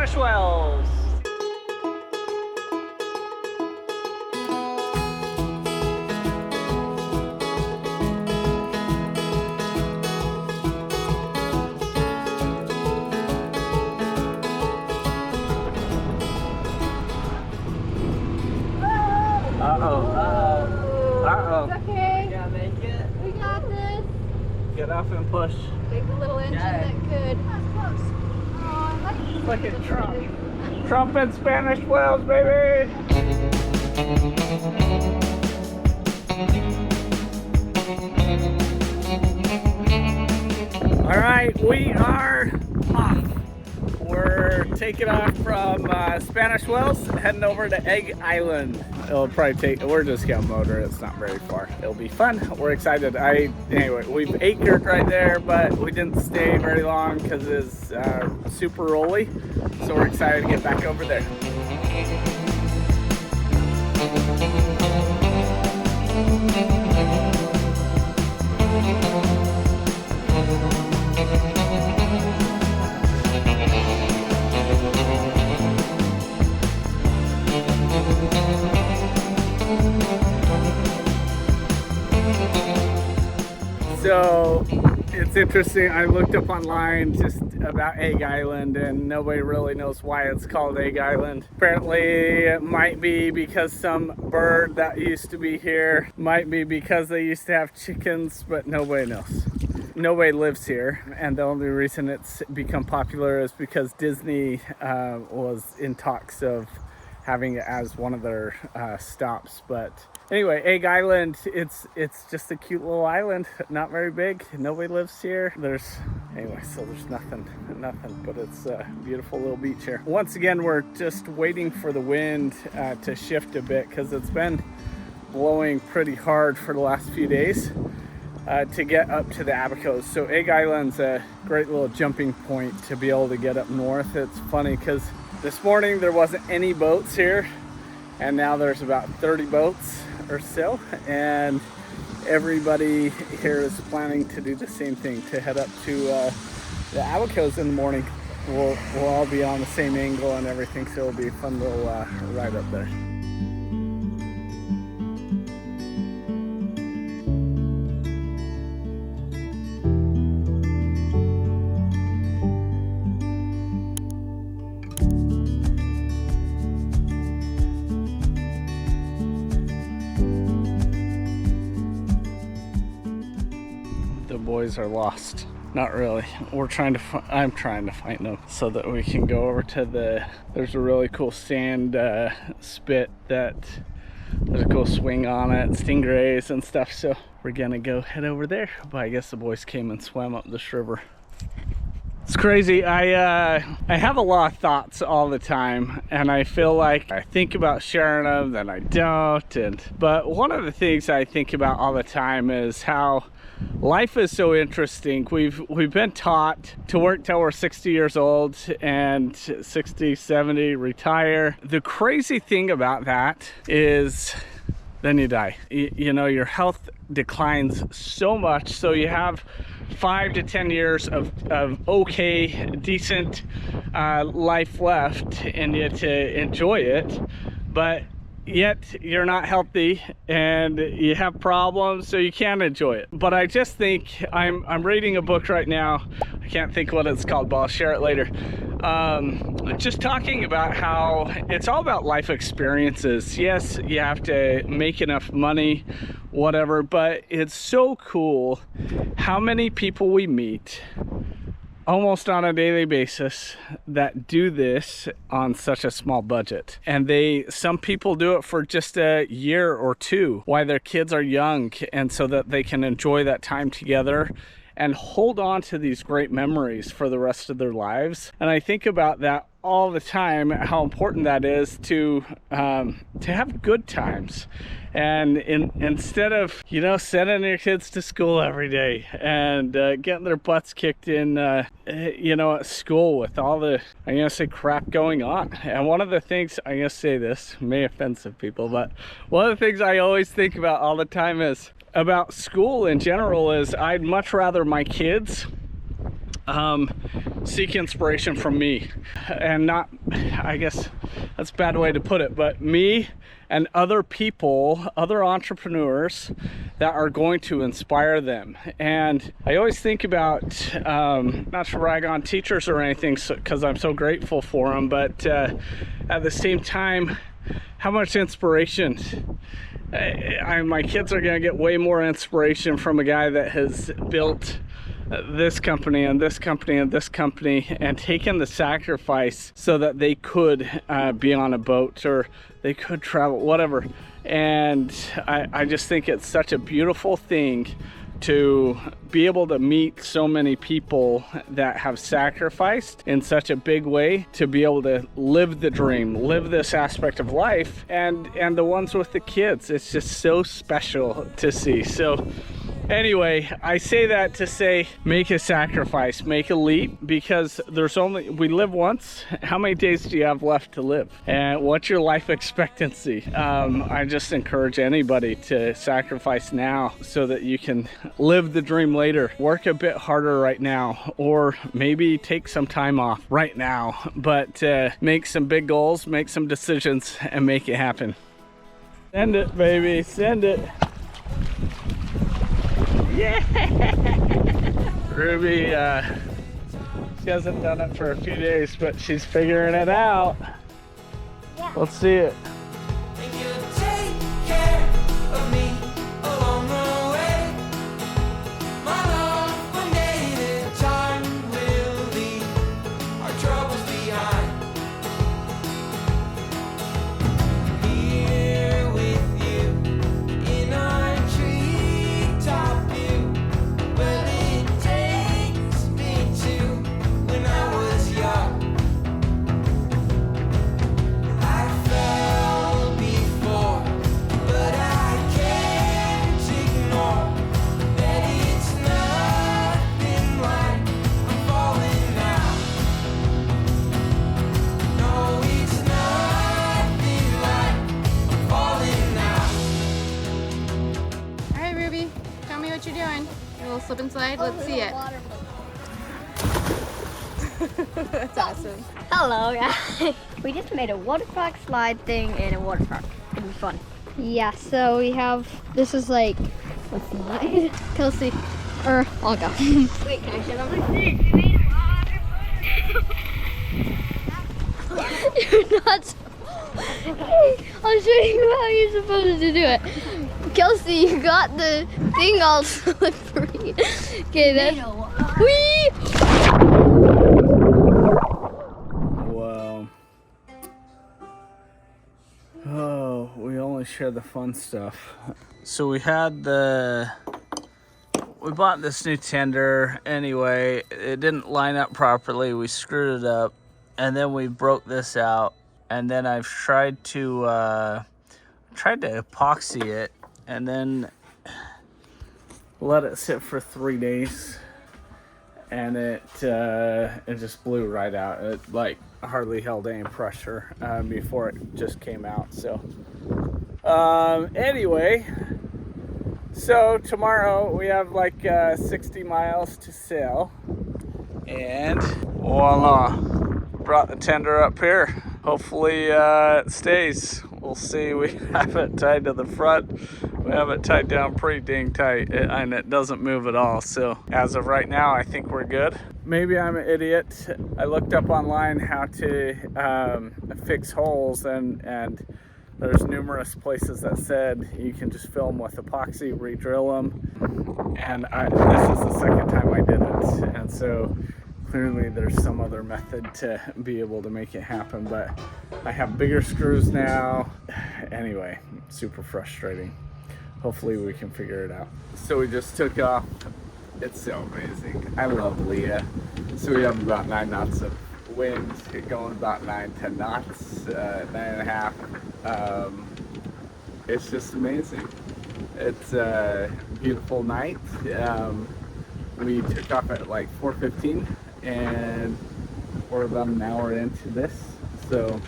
Spanish Wells. It's okay. Yeah, make it. We got this. Get up and push. Take the little engine that could. That's close. Oh, I like Look at Trump. Trump and Spanish Wells, baby. All right, we are off. We're taking off from Spanish Wells, heading over to Egg Island. It'll probably take, we're just gonna motor, it's not very far. It'll be fun, we're excited. Anyway, we've anchored right there, but we didn't stay very long because it's super rolly. So we're excited to get back over there. So it's interesting, I looked up online just about Egg Island and nobody really knows why it's called Egg Island. Apparently it might be because some bird that used to be here, might be because they used to have chickens, but nobody knows. Nobody lives here, and the only reason it's become popular is because Disney was in talks of having it as one of their stops. But anyway, Egg Island, it's just a cute little island, not very big, nobody lives here. Anyway, so there's nothing, but it's a beautiful little beach here. Once again, we're just waiting for the wind to shift a bit because it's been blowing pretty hard for the last few days to get up to the Abacos. So Egg Island's a great little jumping point to be able to get up north. It's funny because this morning there wasn't any boats here, and now there's about 30 boats or so, and everybody here is planning to do the same thing, to head up to the Abacos in the morning. We'll all be on the same angle and everything, so it'll be a fun little ride up there. Boys are lost. Not really. I'm trying to find them so that we can go over to there's a really cool sand spit that there's a cool swing on it, stingrays and stuff, so we're gonna go head over there. But I guess the boys came and swam up this river. It's crazy. I have a lot of thoughts all the time, and I feel like I think about sharing them, then I don't. But one of the things I think about all the time is how life is so interesting. We've been taught to work till we're 60 years old and 60, 70, retire. The crazy thing about that is then you die. You know, your health declines so much, so you have 5 to 10 years of okay, decent life left in you to enjoy it, but yet you're not healthy and you have problems, so you can't enjoy it. But I just think I'm reading a book right now, I can't think what it's called, but I'll share it later, just talking about how it's all about life experiences. Yes, you have to make enough money, whatever, but it's so cool how many people we meet almost on a daily basis that do this on such a small budget. And some people do it for just a year or two while their kids are young, and so that they can enjoy that time together and hold on to these great memories for the rest of their lives. And I think about that all the time, how important that is to have good times. And instead of, you know, sending your kids to school every day and getting their butts kicked in, you know, at school with all the, I'm gonna say, crap going on. And one of the things, I'm gonna say this, may offend some people, but one of the things I always think about all the time is about school in general is I'd much rather my kids seek inspiration from me, and not, I guess that's a bad way to put it, but me and other people, other entrepreneurs that are going to inspire them. And I always think about, not to rag on teachers or anything, because I'm so grateful for them, but at the same time, how much inspiration. My kids are gonna get way more inspiration from a guy that has built this company and this company and this company and taken the sacrifice so that they could be on a boat or they could travel, whatever. And I just think it's such a beautiful thing to be able to meet so many people that have sacrificed in such a big way to be able to live the dream, live this aspect of life, and the ones with the kids. It's just so special to see. So anyway, I say that to say, make a sacrifice, make a leap, because we live once. How many days do you have left to live? And what's your life expectancy? I just encourage anybody to sacrifice now so that you can live the dream later. Work a bit harder right now, or maybe take some time off right now, but make some big goals, make some decisions, and make it happen. Send it, baby, send it. Yeah! Ruby, she hasn't done it for a few days, but she's figuring it out. Yeah. Let's see it. Slip and slide, let's see it. That's awesome. Hello guys. We just made a water park slide thing in a water park. It'll be fun. Yeah, so we have, this is like a slide. Kelsey, I'll go. Wait, can I shut up my seat? We made a water park. You're not. I'll show you how you're supposed to do it. Kelsey, you got the thing all slippery. Okay, that's... Whee! Wow. Oh, we only share the fun stuff. So we bought this new tender. Anyway, it didn't line up properly. We screwed it up, and then we broke this out. And then I've tried to epoxy it, and then let it sit for 3 days, and it just blew right out. It like hardly held any pressure before it just came out. So anyway, so tomorrow we have like 60 miles to sail, and voila, brought the tender up here. Hopefully it stays. We'll see. We have it tied to the front. We have it tied down pretty dang tight, and it doesn't move at all. So as of right now, I think we're good. Maybe I'm an idiot. I looked up online how to fix holes, and there's numerous places that said you can just fill them with epoxy, re-drill them. And this is the second time I did it, and so clearly there's some other method to be able to make it happen, but I have bigger screws now. Anyway, super frustrating. Hopefully we can figure it out. So we just took off. It's so amazing. I love Leah. So we have about 9 knots of wind, going about 9-10 knots, 9.5. It's just amazing. It's a beautiful night. We took off at like 4:15, and we're about an hour into this, so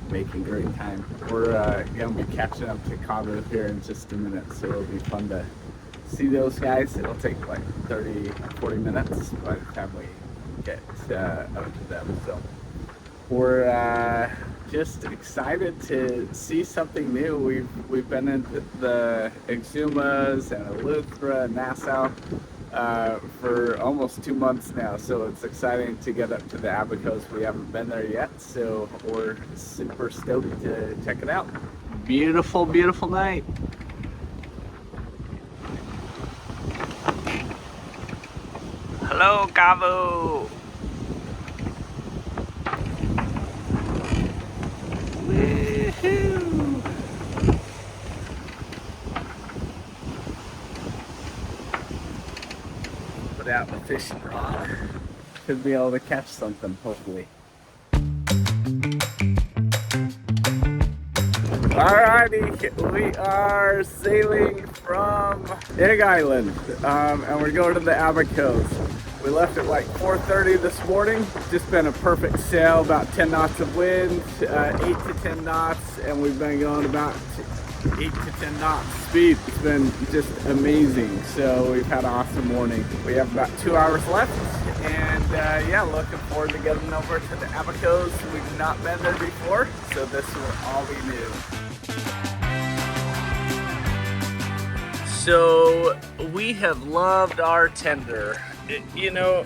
making great time. We're gonna be catching up to CAVU here in just a minute, so it'll be fun to see those guys. It'll take like 30-40 minutes by the time we get out to them. So we're just excited to see something new. We've been in the Exumas and Eleuthera and Nassau for almost 2 months now, so it's exciting to get up to the Abacos. We haven't been there yet, so we're super stoked to check it out. Beautiful, beautiful night. Hello, CAVU. Woohoo! Put out the fishing rod. Should be able to catch something, hopefully. Alrighty, we are sailing from Egg Island, and we're going to the Abacos. We left at like 4:30 this morning. Just been a perfect sail, about 10 knots of wind, 8 to 10 knots, and we've been going about 8 to 10 knots speed. It's been just amazing. So we've had an awesome morning. We have about 2 hours left, and yeah, looking forward to getting over to the Abacos. We've not been there before, so this will all be new. So we have loved our tender. You know,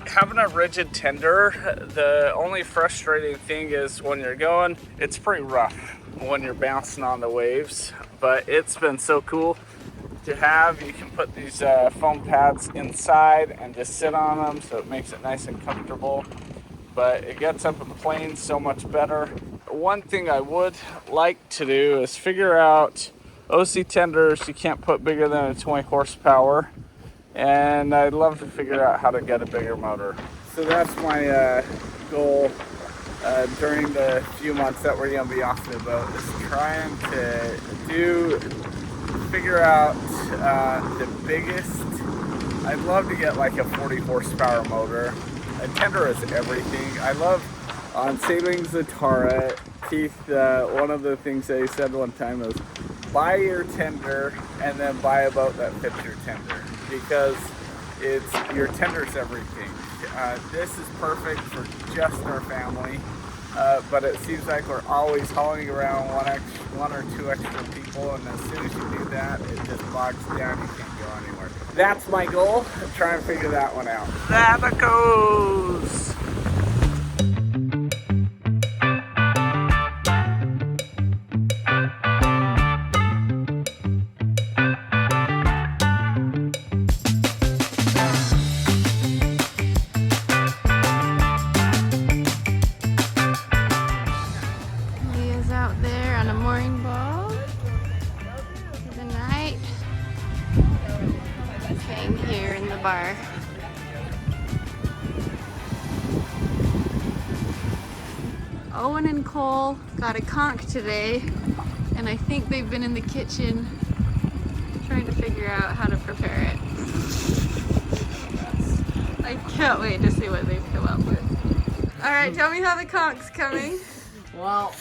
having a rigid tender, the only frustrating thing is when you're going, it's pretty rough when you're bouncing on the waves, but it's been so cool to have. You can put these foam pads inside and just sit on them, so it makes it nice and comfortable, but it gets up and planes so much better. One thing I would like to do is figure out OC tenders you can't put bigger than a 20 horsepower, and I'd love to figure out how to get a bigger motor. So that's my goal during the few months that we're going to be off the boat, is trying to figure out the biggest. I'd love to get like a 40 horsepower motor. A tender is everything. I love on Sailing's Zatara, Keith, one of the things they said one time was, buy your tender and then buy a boat that fits your tender, because your tender's everything. This is perfect for just our family, but it seems like we're always hauling around one or two extra people, and as soon as you do that, it just bogs down. You can't go anywhere. That's my goal. Try and figure that one out. The Abacos! Here in the bar. Owen and Cole got a conch today, and I think they've been in the kitchen trying to figure out how to prepare it. I can't wait to see what they've come up with. Alright, tell me how the conch's coming. Well,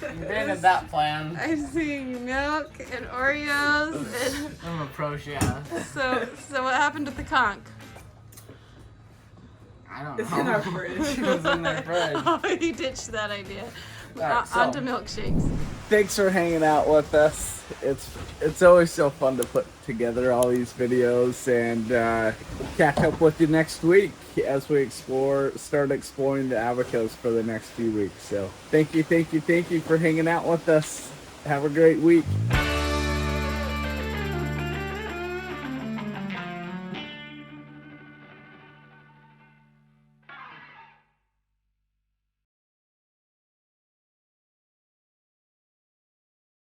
invented that plan. I'm seeing milk and Oreos and... I'm a pro chef. So what happened with the conch? I don't know. It's in our fridge. It was in their fridge. Oh, you ditched that idea. Right, so, onto milkshakes. Thanks for hanging out with us. It's always so fun to put together all these videos, and catch up with you next week as we start exploring the Abacos for the next few weeks. So thank you for hanging out with us. Have a great week.